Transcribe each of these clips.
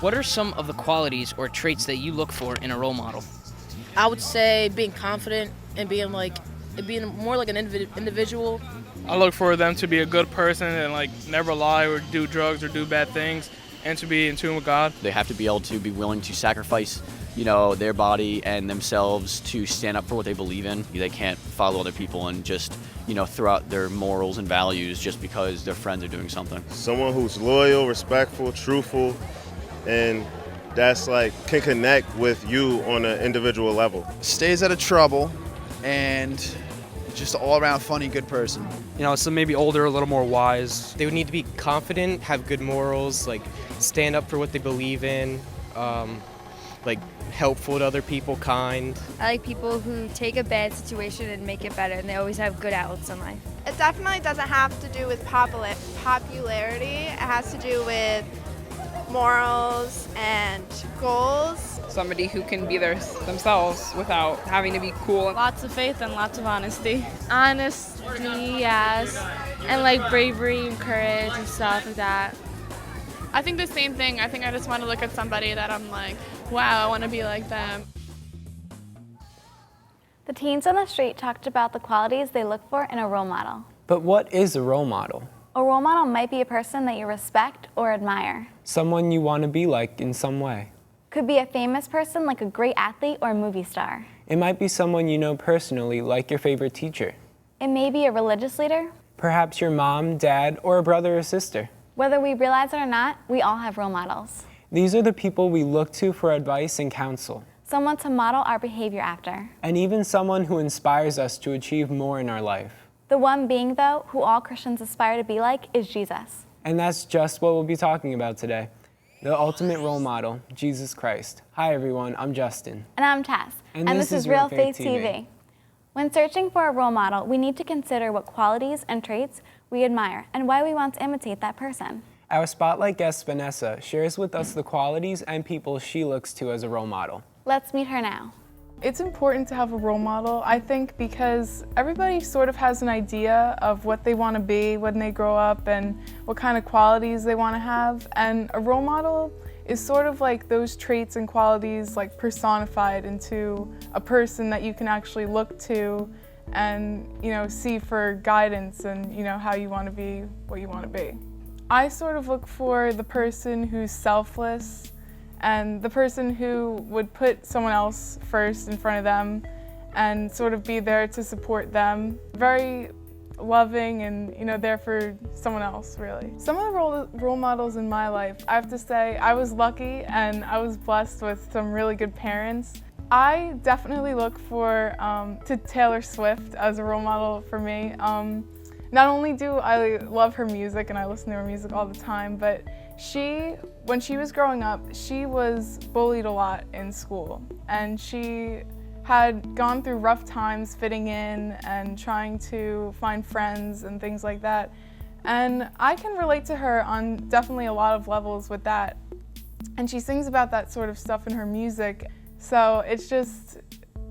What are some of the qualities or traits that you look for in a role model? I would say being confident and being more like an individual. I look for them to be a good person and never lie or do drugs or do bad things, and to be in tune with God. They have to be able to be willing to sacrifice, their body and themselves to stand up for what they believe in. They can't follow other people and just, throw out their morals and values just because their friends are doing something. Someone who's loyal, respectful, truthful, and that's can connect with you on an individual level. Stays out of trouble and just an all-around funny, good person. Some maybe older, a little more wise. They would need to be confident, have good morals, stand up for what they believe in, helpful to other people, kind. I like people who take a bad situation and make it better, and they always have good outlooks in life. It definitely doesn't have to do with popularity. It has to do with morals and goals. Somebody who can be themselves without having to be cool. Lots of faith and lots of honesty. Honesty, yes, and bravery and courage and stuff like that. I think the same thing. I think I just want to look at somebody that I'm wow, I want to be like them. The teens on the street talked about the qualities they look for in a role model. But what is a role model? A role model might be a person that you respect or admire. Someone you want to be like in some way. Could be a famous person like a great athlete or a movie star. It might be someone you know personally, like your favorite teacher. It may be a religious leader. Perhaps your mom, dad, or a brother or sister. Whether we realize it or not, we all have role models. These are the people we look to for advice and counsel. Someone to model our behavior after. And even someone who inspires us to achieve more in our life. The one being, though, who all Christians aspire to be like is Jesus. And that's just what we'll be talking about today. The ultimate role model, Jesus Christ. Hi everyone, I'm Justin. And I'm Tess. And this is Real Faith TV. When searching for a role model, we need to consider what qualities and traits we admire and why we want to imitate that person. Our spotlight guest, Vanessa, shares with us the qualities and people she looks to as a role model. Let's meet her now. It's important to have a role model, I think, because everybody sort of has an idea of what they want to be when they grow up and what kind of qualities they want to have. And a role model is sort of like those traits and qualities personified into a person that you can actually look to and, see for guidance and, how you want to be, what you want to be. I sort of look for the person who's selfless and the person who would put someone else first in front of them and sort of be there to support them. Very loving and, there for someone else, really. Some of the role models in my life, I have to say, I was lucky and I was blessed with some really good parents. I definitely look for to Taylor Swift as a role model for me. Not only do I love her music and I listen to her music all the time, but when she was growing up, she was bullied a lot in school. And she had gone through rough times fitting in and trying to find friends and things like that. And I can relate to her on definitely a lot of levels with that. And she sings about that sort of stuff in her music. So it's just,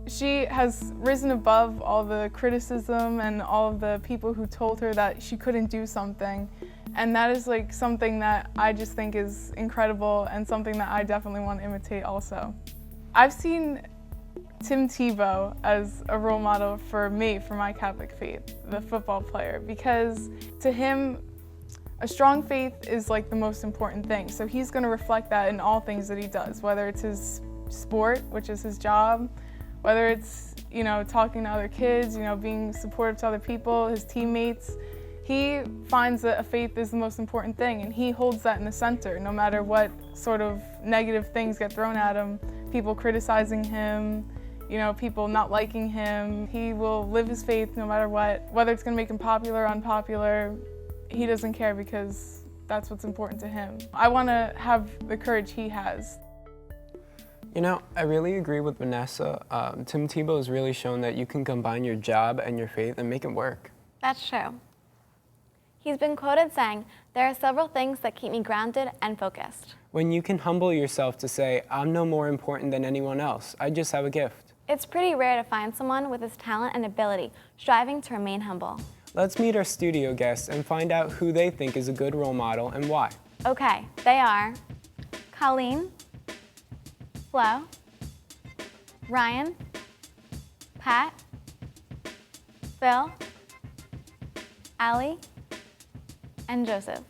she has risen above all the criticism and all of the people who told her that she couldn't do something. And that is something that I just think is incredible and something that I definitely want to imitate also. I've seen Tim Tebow as a role model for me, for my Catholic faith, the football player, because to him, a strong faith is the most important thing. So he's going to reflect that in all things that he does, whether it's his sport, which is his job, whether it's, talking to other kids, being supportive to other people, his teammates. He finds that a faith is the most important thing, and he holds that in the center, no matter what sort of negative things get thrown at him, people criticizing him, people not liking him. He will live his faith no matter what, whether it's going to make him popular or unpopular. He doesn't care because that's what's important to him. I want to have the courage he has. I really agree with Vanessa. Tim Tebow has really shown that you can combine your job and your faith and make it work. That's true. He's been quoted saying, "There are several things that keep me grounded and focused." When you can humble yourself to say, I'm no more important than anyone else, I just have a gift. It's pretty rare to find someone with his talent and ability striving to remain humble. Let's meet our studio guests and find out who they think is a good role model and why. Okay, they are Colleen, Flo, Ryan, Pat, Phil, Allie, and Joseph.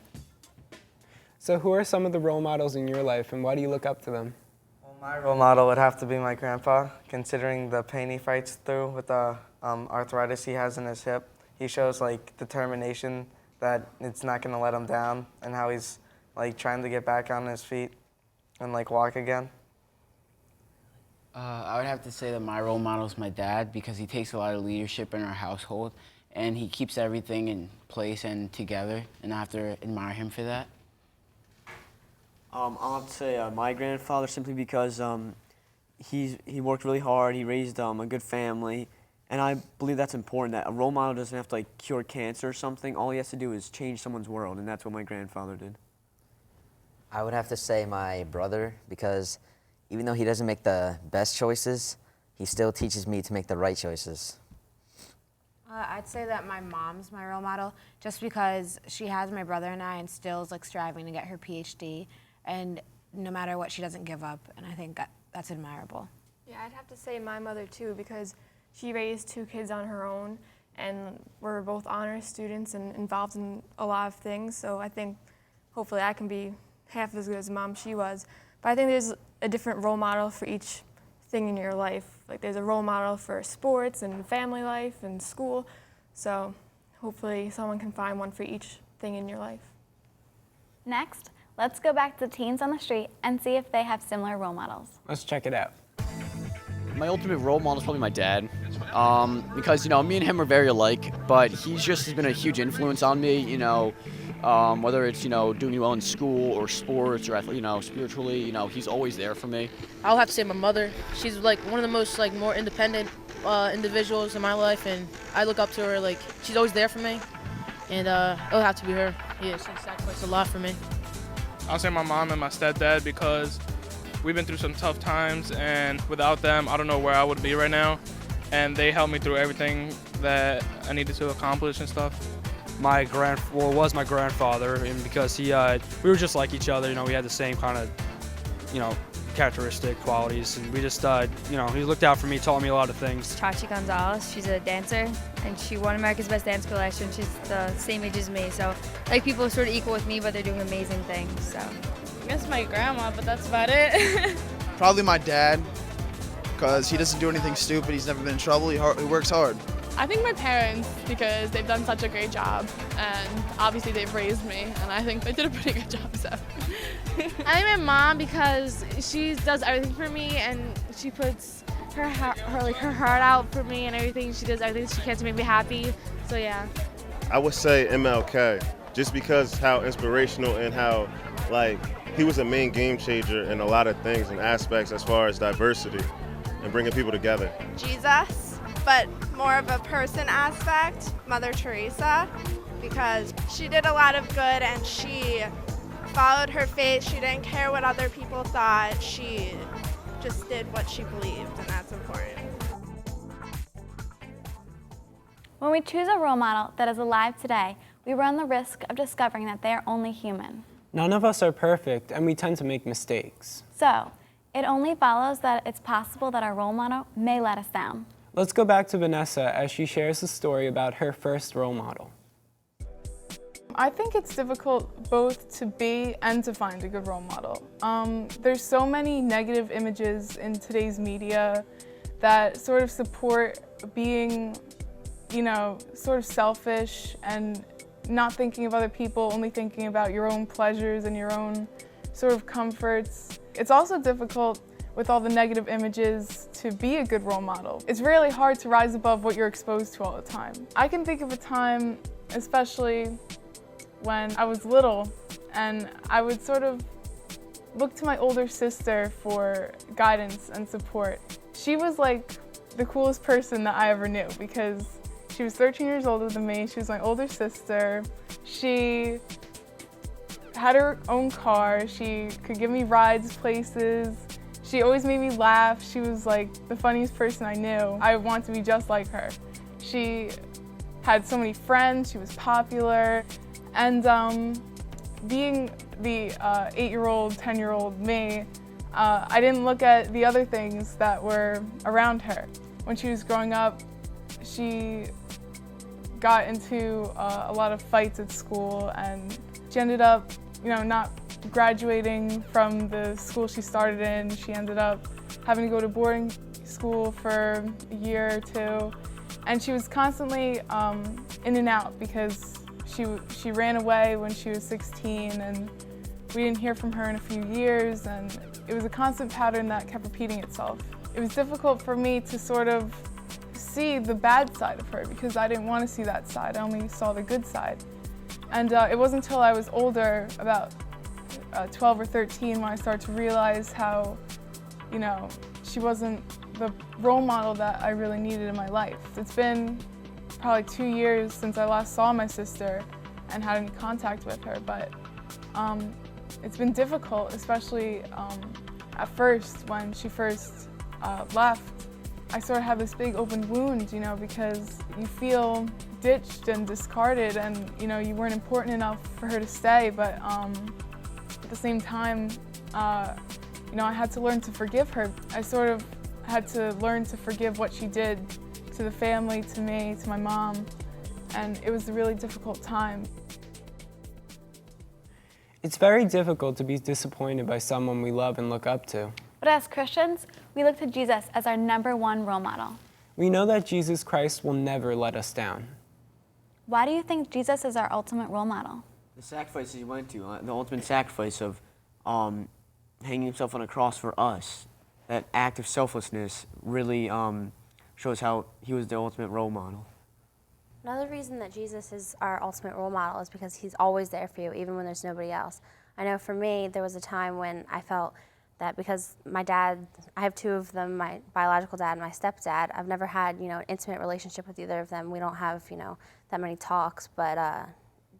So who are some of the role models in your life and why do you look up to them? Well, my role model would have to be my grandpa, considering the pain he fights through with the arthritis he has in his hip. He shows like determination that it's not going to let him down, and how he's like trying to get back on his feet and like walk again. I would have to say that my role model is my dad, because he takes a lot of leadership in our household and he keeps everything in place and together, and I have to admire him for that. I'll have to say my grandfather, simply because he worked really hard, he raised a good family, and I believe that's important, that a role model doesn't have to like cure cancer or something. All he has to do is change someone's world, and that's what my grandfather did. I would have to say my brother, because even though he doesn't make the best choices, he still teaches me to make the right choices. I'd say that my mom's my role model, just because she has my brother and I and still is like striving to get her PhD, and no matter what, she doesn't give up, and I think that's admirable. Yeah, I'd have to say my mother too, because she raised 2 kids on her own, and we're both honors students and involved in a lot of things, so I think hopefully I can be half as good as mom she was. But I think there's a different role model for each thing in your life. Like there's a role model for sports and family life and school, so hopefully someone can find one for each thing in your life. Next, let's go back to teens on the street and see if they have similar role models. Let's check it out. My ultimate role model is probably my dad, because, me and him are very alike, but he's just been a huge influence on me, whether it's, doing well in school or sports or, spiritually, he's always there for me. I'll have to say my mother. She's like one of the most like more independent individuals in my life, and I look up to her. Like she's always there for me, and it'll have to be her. Yeah, she sacrificed a lot for me. I'll say my mom and my stepdad, because we've been through some tough times, and without them, I don't know where I would be right now. And they helped me through everything that I needed to accomplish and stuff. Was my grandfather, and because we were just like each other, we had the same kind of, characteristic qualities, and we just, he looked out for me, taught me a lot of things. Chachi Gonzalez, she's a dancer, and she won America's Best Dance School last year, and she's the same age as me, so like people are sort of equal with me, but they're doing amazing things, so. I guess my grandma, but that's about it. Probably my dad, because he doesn't do anything stupid, he's never been in trouble, he works hard. I think my parents, because they've done such a great job, and obviously they've raised me, and I think they did a pretty good job, so. I think my mom, because she does everything for me, and she puts her heart out for me and everything. She does everything she can to make me happy, so yeah. I would say MLK, just because how inspirational and how, he was a main game changer in a lot of things and aspects as far as diversity and bringing people together. Jesus, but more of a person aspect, Mother Teresa, because she did a lot of good and she followed her faith. She didn't care what other people thought. She just did what she believed, and that's important. When we choose a role model that is alive today, we run the risk of discovering that they are only human. None of us are perfect, and we tend to make mistakes. So, it only follows that it's possible that our role model may let us down. Let's go back to Vanessa as she shares a story about her first role model. I think it's difficult both to be and to find a good role model. There's so many negative images in today's media that sort of support being, sort of selfish and not thinking of other people, only thinking about your own pleasures and your own sort of comforts. It's also difficult with all the negative images to be a good role model. It's really hard to rise above what you're exposed to all the time. I can think of a time, especially when I was little, and I would sort of look to my older sister for guidance and support. She was like the coolest person that I ever knew because she was 13 years older than me. She was my older sister. She had her own car. She could give me rides places. She always made me laugh. She was like the funniest person I knew. I wanted to be just like her. She had so many friends. She was popular. And being the 8-year-old, 10-year-old me, I didn't look at the other things that were around her. When she was growing up, she got into a lot of fights at school, and she ended up, not graduating from the school she started in. She ended up having to go to boarding school for a year or two, and she was constantly in and out because she ran away when she was 16, and we didn't hear from her in a few years, and it was a constant pattern that kept repeating itself. It was difficult for me to sort of see the bad side of her because I didn't want to see that side. I only saw the good side. And it wasn't until I was older, about 12 or 13, when I started to realize how, she wasn't the role model that I really needed in my life. It's been probably 2 years since I last saw my sister and had any contact with her, but it's been difficult, especially at first when she first left. I sort of have this big open wound, because you feel ditched and discarded, and you weren't important enough for her to stay, but at the same time, I had to learn to forgive her. I sort of had to learn to forgive what she did to the family, to me, to my mom, and it was a really difficult time. It's very difficult to be disappointed by someone we love and look up to. But as Christians, we look to Jesus as our #1 role model. We know that Jesus Christ will never let us down. Why do you think Jesus is our ultimate role model? The sacrifices he went to, the ultimate sacrifice of hanging himself on a cross for us, that act of selflessness really shows how he was the ultimate role model. Another reason that Jesus is our ultimate role model is because he's always there for you, even when there's nobody else. I know for me, there was a time when I felt that because my dad, I have 2 of them, my biological dad and my stepdad, I've never had, an intimate relationship with either of them. We don't have, that many talks, but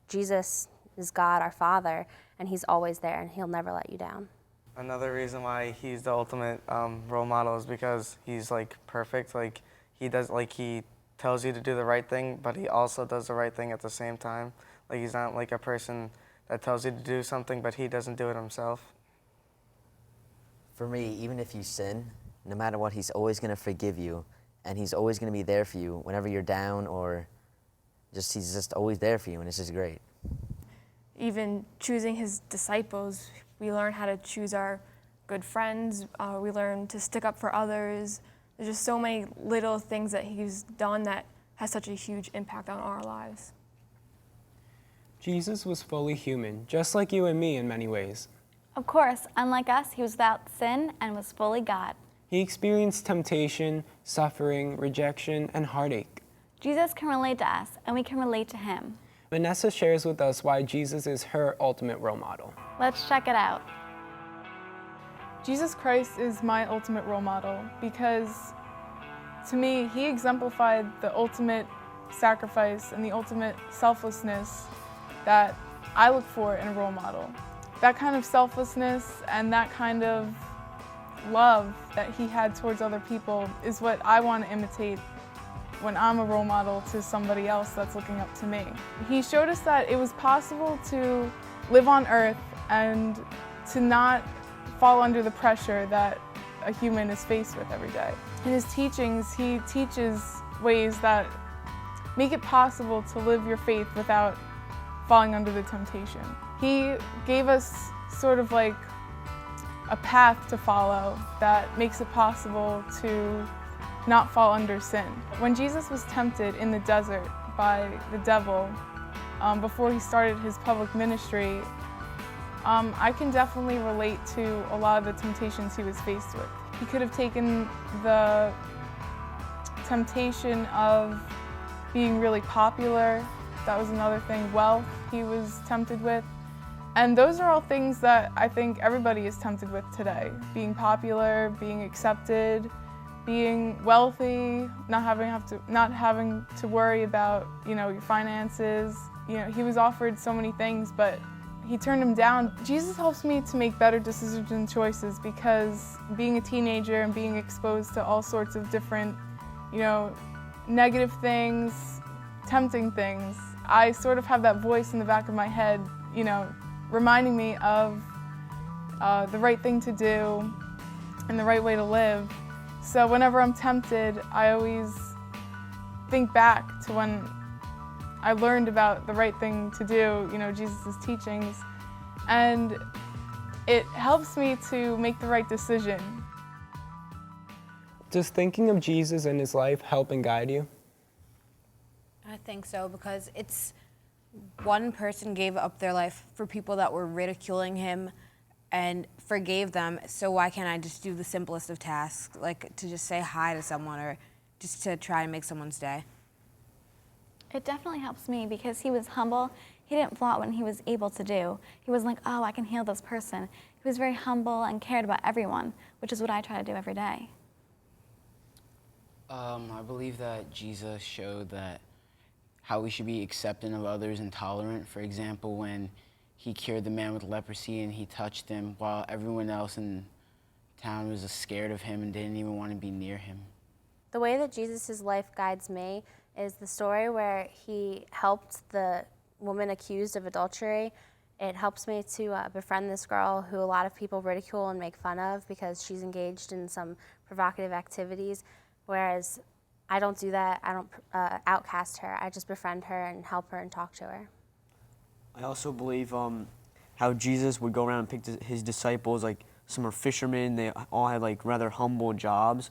Jesus is God, our Father, and he's always there, and he'll never let you down. Another reason why he's the ultimate role model is because he's perfect. He tells you to do the right thing, but he also does the right thing at the same time. He's not a person that tells you to do something, but he doesn't do it himself. For me, even if you sin, no matter what, he's always going to forgive you, and he's always going to be there for you whenever you're down, or he's just always there for you, and it's just great. Even choosing his disciples, we learn how to choose our good friends, we learn to stick up for others. There's just so many little things that he's done that has such a huge impact on our lives. Jesus was fully human, just like you and me in many ways. Of course, unlike us, he was without sin and was fully God. He experienced temptation, suffering, rejection, and heartache. Jesus can relate to us, and we can relate to him. Vanessa shares with us why Jesus is her ultimate role model. Let's check it out. Jesus Christ is my ultimate role model because, to me, he exemplified the ultimate sacrifice and the ultimate selflessness that I look for in a role model. That kind of selflessness and that kind of love that he had towards other people is what I want to imitate when I'm a role model to somebody else that's looking up to me. He showed us that it was possible to live on earth and to not fall under the pressure that a human is faced with every day. In his teachings, he teaches ways that make it possible to live your faith without falling under the temptation. He gave us sort of like a path to follow that makes it possible to not fall under sin. When Jesus was tempted in the desert by the devil before he started his public ministry, I can definitely relate to a lot of the temptations he was faced with. He could have taken the temptation of being really popular. That was another thing. Wealth he was tempted with. And those are all things that I think everybody is tempted with today. Being popular, being accepted, being wealthy, not having to worry about, your finances. He was offered so many things, but he turned them down. Jesus helps me to make better decisions and choices because being a teenager and being exposed to all sorts of different, negative things, tempting things, I sort of have that voice in the back of my head, reminding me of the right thing to do and the right way to live. So whenever I'm tempted, I always think back to when I learned about the right thing to do, Jesus' teachings, and it helps me to make the right decision. Does thinking of Jesus and his life help and guide you? I think so, because it's one person gave up their life for people that were ridiculing him and forgave them, so why can't I just do the simplest of tasks, like to just say hi to someone or just to try to make someone's day? It definitely helps me because he was humble. He didn't flaunt what he was able to do. He wasn't like, oh, I can heal this person. He was very humble and cared about everyone, which is what I try to do every day. I believe that Jesus showed that how we should be accepting of others and tolerant. For example, when he cured the man with leprosy and he touched him while everyone else in town was scared of him and didn't even want to be near him. The way that Jesus' life guides me is the story where he helped the woman accused of adultery. It helps me to befriend this girl who a lot of people ridicule and make fun of because she's engaged in some provocative activities, whereas I don't do that. I don't outcast her. I just befriend her and help her and talk to her. I also believe how Jesus would go around and pick his disciples, like some are fishermen, they all had like rather humble jobs.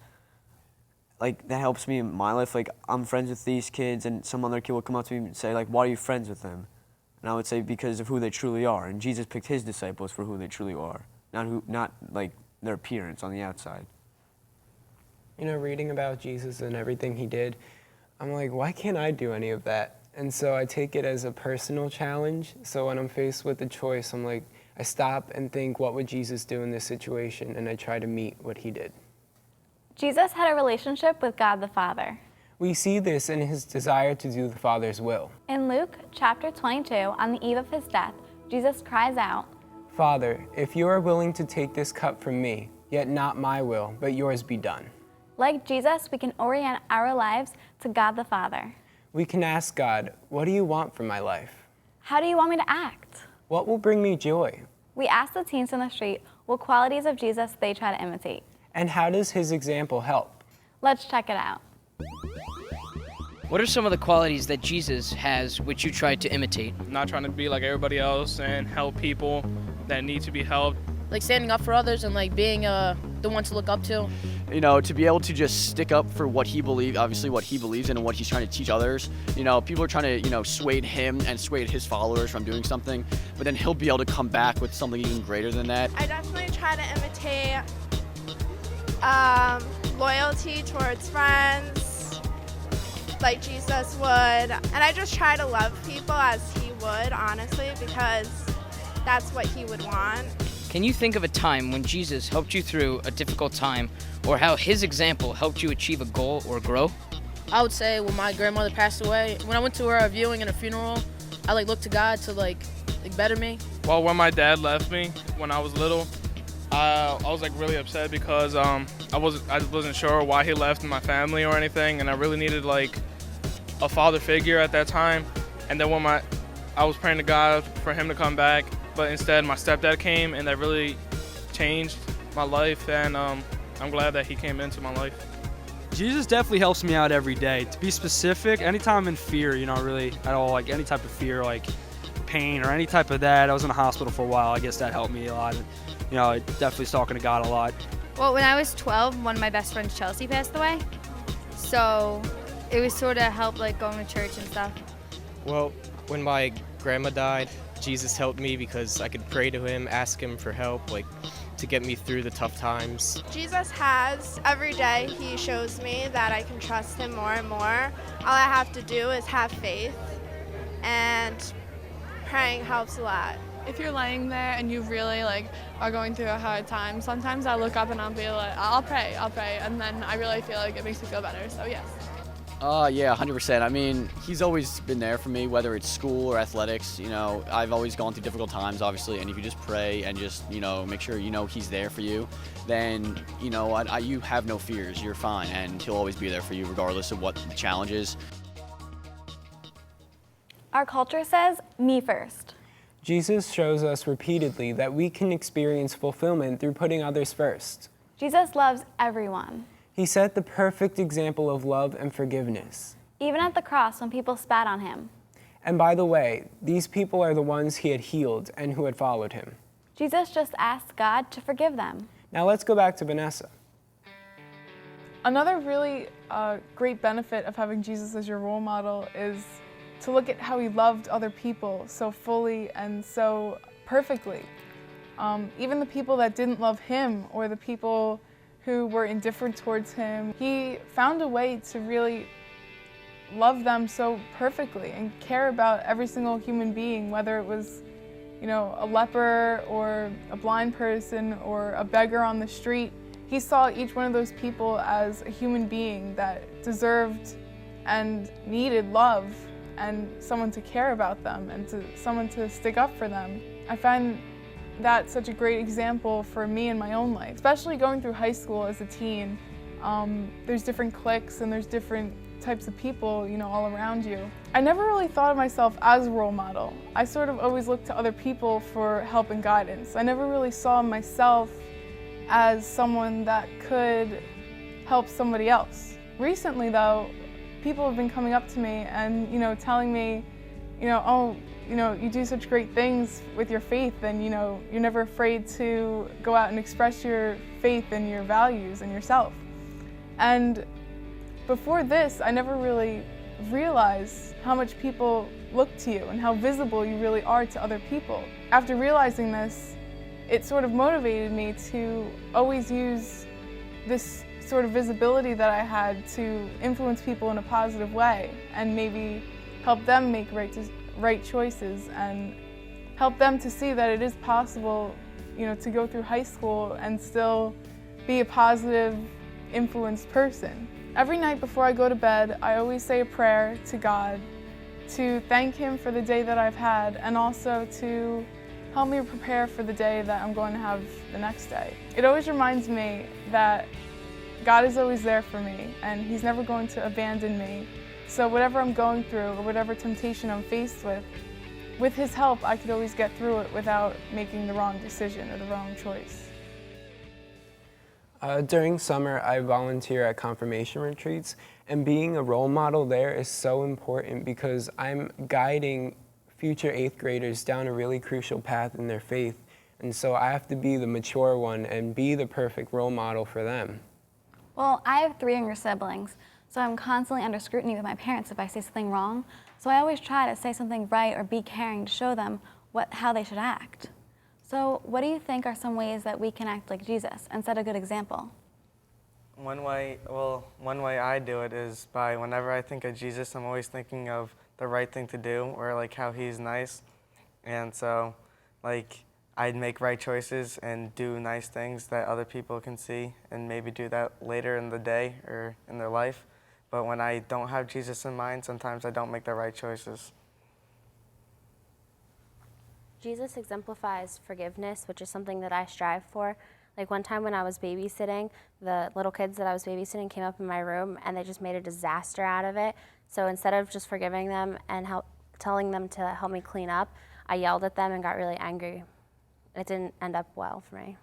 Like that helps me in my life. Like I'm friends with these kids and some other kid will come up to me and say like, why are you friends with them? And I would say because of who they truly are. And Jesus picked his disciples for who they truly are, not like their appearance on the outside. You know, reading about Jesus and everything he did, I'm like, why can't I do any of that? And so I take it as a personal challenge. So when I'm faced with a choice, I'm like, I stop and think, what would Jesus do in this situation? And I try to meet what he did. Jesus had a relationship with God the Father. We see this in his desire to do the Father's will. In Luke chapter 22, on the eve of his death, Jesus cries out, Father, if you are willing to take this cup from me, yet not my will, but yours be done. Like Jesus, we can orient our lives to God the Father. We can ask God, what do you want from my life? How do you want me to act? What will bring me joy? We ask the teens in the street what qualities of Jesus they try to imitate. And how does his example help? Let's check it out. What are some of the qualities that Jesus has which you try to imitate? Not trying to be like everybody else and help people that need to be helped. Like standing up for others and like being the one to look up to. You know, to be able to just stick up for what he believes, obviously what he believes in and what he's trying to teach others. You know, people are trying to, sway him and sway his followers from doing something, but then he'll be able to come back with something even greater than that. I definitely try to imitate loyalty towards friends, like Jesus would. And I just try to love people as he would, honestly, because that's what he would want. Can you think of a time when Jesus helped you through a difficult time, or how his example helped you achieve a goal or grow? I would say when my grandmother passed away, when I went to her viewing and a funeral, I looked to God to better me. Well, when my dad left me when I was little, I was really upset because I wasn't sure why he left my family or anything, and I really needed a father figure at that time. And then when I was praying to God for him to come back, but instead my stepdad came, and that really changed my life, and I'm glad that he came into my life. Jesus definitely helps me out every day. To be specific, anytime I'm in fear, really at all, any type of fear, pain or any type of that. I was in the hospital for a while. I guess that helped me a lot. And, I definitely was talking to God a lot. Well, when I was 12, one of my best friends, Chelsea, passed away. So it was sort of help going to church and stuff. Well, when my grandma died, Jesus helped me because I could pray to him, ask him for help, to get me through the tough times. Jesus has, every day he shows me that I can trust him more and more. All I have to do is have faith, and praying helps a lot. If you're laying there and you really are going through a hard time, sometimes I look up and I'll be like, I'll pray, and then I really feel like it makes me feel better, so yes. Yeah, 100%. I mean, he's always been there for me, whether it's school or athletics. I've always gone through difficult times, obviously, and if you just pray and just, make sure he's there for you, then, you have no fears. You're fine, and he'll always be there for you regardless of what the challenge is. Our culture says, me first. Jesus shows us repeatedly that we can experience fulfillment through putting others first. Jesus loves everyone. He set the perfect example of love and forgiveness. Even at the cross when people spat on him. And by the way, these people are the ones he had healed and who had followed him. Jesus just asked God to forgive them. Now let's go back to Vanessa. Another really great benefit of having Jesus as your role model is to look at how he loved other people so fully and so perfectly. Even the people that didn't love him or the people who were indifferent towards him, he found a way to really love them so perfectly and care about every single human being, whether it was, a leper or a blind person or a beggar on the street. He saw each one of those people as a human being that deserved and needed love and someone to care about them and someone to stick up for them. I find that such a great example for me in my own life, especially going through high school as a teen. There's different cliques and there's different types of people, all around you. I never really thought of myself as a role model. I sort of always looked to other people for help and guidance. I never really saw myself as someone that could help somebody else. Recently though, people have been coming up to me and, telling me, you do such great things with your faith and, you're never afraid to go out and express your faith and your values and yourself. And before this, I never really realized how much people look to you and how visible you really are to other people. After realizing this, it sort of motivated me to always use this sort of visibility that I had to influence people in a positive way and maybe help them make right choices and help them to see that it is possible, to go through high school and still be a positive, influenced person. Every night before I go to bed, I always say a prayer to God to thank him for the day that I've had and also to help me prepare for the day that I'm going to have the next day. It always reminds me that God is always there for me and he's never going to abandon me. So whatever I'm going through or whatever temptation I'm faced with his help, I could always get through it without making the wrong decision or the wrong choice. During summer, I volunteer at confirmation retreats, and being a role model there is so important because I'm guiding future 8th graders down a really crucial path in their faith, and so I have to be the mature one and be the perfect role model for them. Well, I have 3 younger siblings, so I'm constantly under scrutiny with my parents if I say something wrong, so I always try to say something right or be caring to show them how they should act. So what do you think are some ways that we can act like Jesus and set a good example? One way I do it is by whenever I think of Jesus, I'm always thinking of the right thing to do or like how he's nice. And so I'd make right choices and do nice things that other people can see and maybe do that later in the day or in their life. But when I don't have Jesus in mind, sometimes I don't make the right choices. Jesus exemplifies forgiveness, which is something that I strive for. Like one time when I was babysitting, the little kids that I was babysitting came up in my room and they just made a disaster out of it. So instead of just forgiving them and telling them to help me clean up, I yelled at them and got really angry. It didn't end up well for me.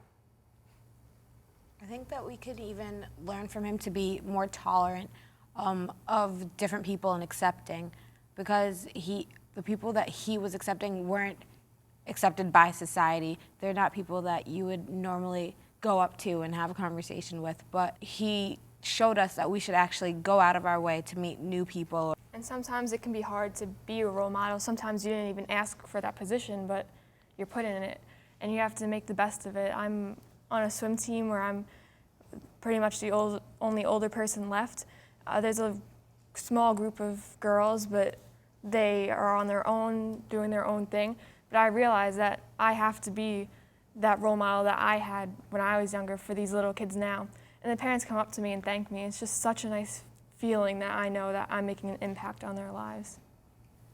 I think that we could even learn from him to be more tolerant of different people and accepting, because the people that he was accepting weren't accepted by society. They're not people that you would normally go up to and have a conversation with, but he showed us that we should actually go out of our way to meet new people. And sometimes it can be hard to be a role model. Sometimes you didn't even ask for that position, but you're put in it, and you have to make the best of it. I'm on a swim team where I'm pretty much the only older person left. There's a small group of girls, but they are on their own, doing their own thing. But I realize that I have to be that role model that I had when I was younger for these little kids now. And the parents come up to me and thank me. It's just such a nice feeling that I know that I'm making an impact on their lives.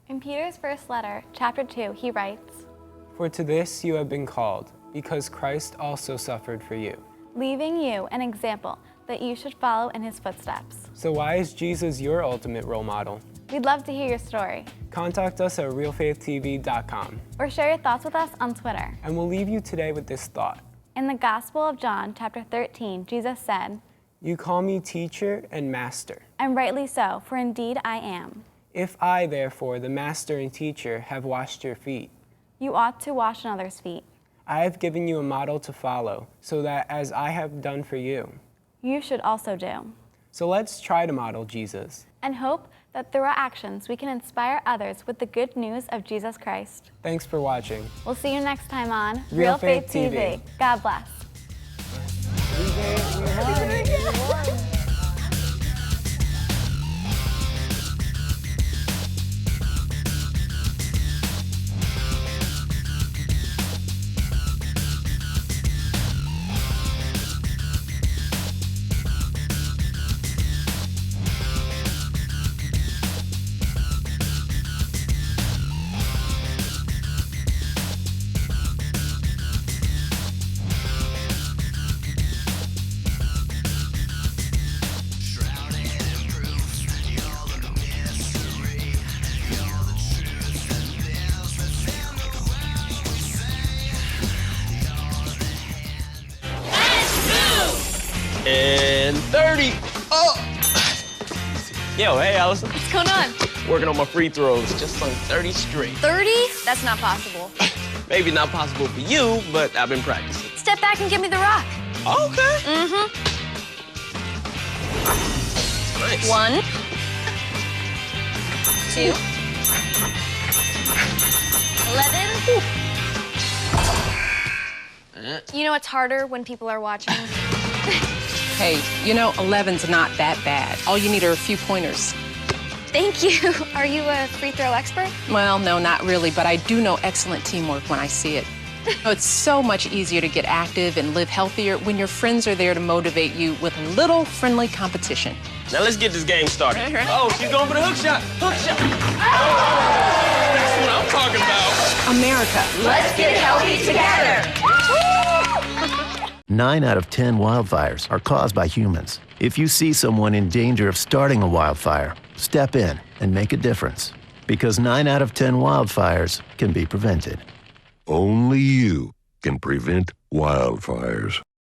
In Peter's first letter, chapter 2, he writes, "For to this you have been called, because Christ also suffered for you, leaving you an example that you should follow in his footsteps." So why is Jesus your ultimate role model? We'd love to hear your story. Contact us at realfaithtv.com. Or share your thoughts with us on Twitter. And we'll leave you today with this thought. In the Gospel of John, chapter 13, Jesus said, "You call me teacher and master. And rightly so, for indeed I am. If I, therefore, the master and teacher, have washed your feet, You ought to wash another's feet. I have given you a model to follow, so that as I have done for you, You should also do." So let's try to model Jesus. And hope that through our actions we can inspire others with the good news of Jesus Christ. Thanks for watching. We'll see you next time on Real Faith TV. TV. God bless. And 30. Oh! Yo, hey, Allison. What's going on? Working on my free throws, just on 30 straight. 30? That's not possible. Maybe not possible for you, but I've been practicing. Step back and give me the rock. Okay. Mm-hmm. Nice. 1, 2, 11. You know it's harder when people are watching. Hey, you know, 11's not that bad. All you need are a few pointers. Thank you. Are you a free throw expert? Well, no, not really, but I do know excellent teamwork when I see it. It's so much easier to get active and live healthier when your friends are there to motivate you with a little friendly competition. Now let's get this game started. Oh, she's going for the hook shot. Hook shot. That's what I'm talking about. America, let's get healthy together. 9 out of 10 wildfires are caused by humans. If you see someone in danger of starting a wildfire, step in and make a difference. Because 9 out of 10 wildfires can be prevented. Only you can prevent wildfires.